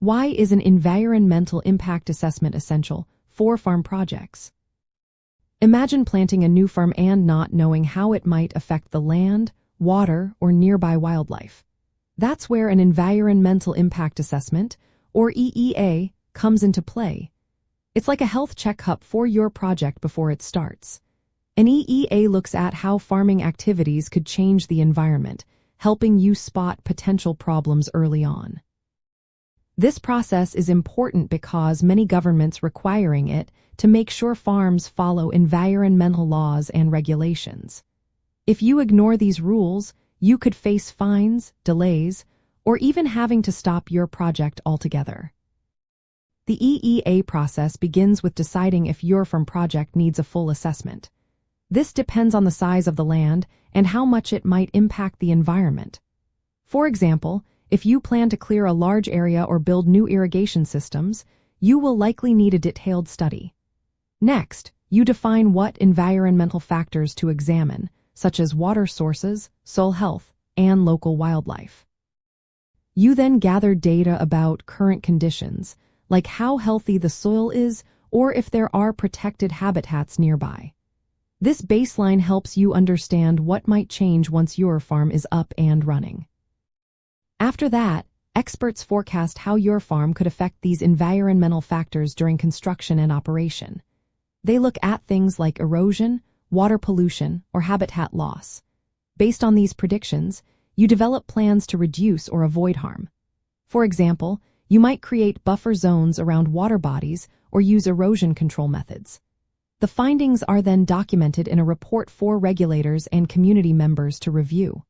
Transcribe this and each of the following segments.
Why is an environmental impact assessment essential for farm projects? Imagine planting a new farm and not knowing how it might affect the land, water, or nearby wildlife. That's where an environmental impact assessment, or EIA, comes into play. It's like a health checkup for your project before it starts. An EIA looks at how farming activities could change the environment, helping you spot potential problems early on. This process is important because many governments requiring it to make sure farms follow environmental laws and regulations. If you ignore these rules, you could face fines, delays, or even having to stop your project altogether. The EIA process begins with deciding if your farm project needs a full assessment. This depends on the size of the land and how much it might impact the environment. For example, if you plan to clear a large area or build new irrigation systems, you will likely need a detailed study. Next, you define what environmental factors to examine, such as water sources, soil health, and local wildlife. You then gather data about current conditions, like how healthy the soil is or if there are protected habitats nearby. This baseline helps you understand what might change once your farm is up and running. After that, experts forecast how your farm could affect these environmental factors during construction and operation. They look at things like erosion, water pollution, or habitat loss. Based on these predictions, you develop plans to reduce or avoid harm. For example, you might create buffer zones around water bodies or use erosion control methods. The findings are then documented in a report for regulators and community members to review.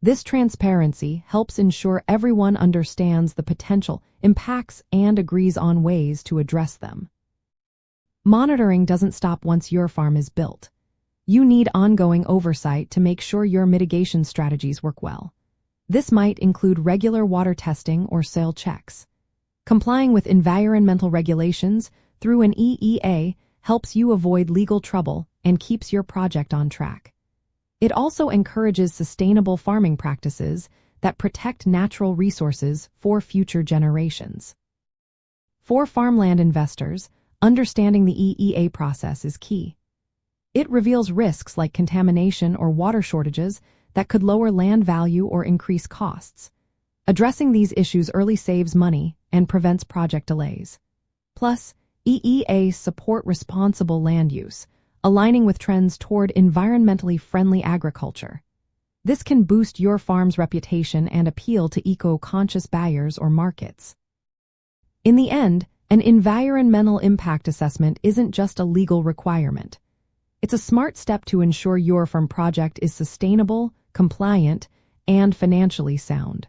This transparency helps ensure everyone understands the potential impacts and agrees on ways to address them. Monitoring doesn't stop once your farm is built. You need ongoing oversight to make sure your mitigation strategies work well. This might include regular water testing or soil checks. Complying with environmental regulations through an EIA helps you avoid legal trouble and keeps your project on track. It also encourages sustainable farming practices that protect natural resources for future generations. For farmland investors, understanding the EIA process is key. It reveals risks like contamination or water shortages that could lower land value or increase costs. Addressing these issues early saves money and prevents project delays. Plus, EIAs support responsible land use, aligning with trends toward environmentally friendly agriculture. This can boost your farm's reputation and appeal to eco-conscious buyers or markets. In the end, an environmental impact assessment isn't just a legal requirement. It's a smart step to ensure your farm project is sustainable, compliant, and financially sound.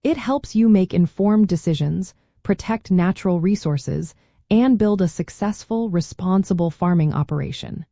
It helps you make informed decisions, protect natural resources, and build a successful, responsible farming operation.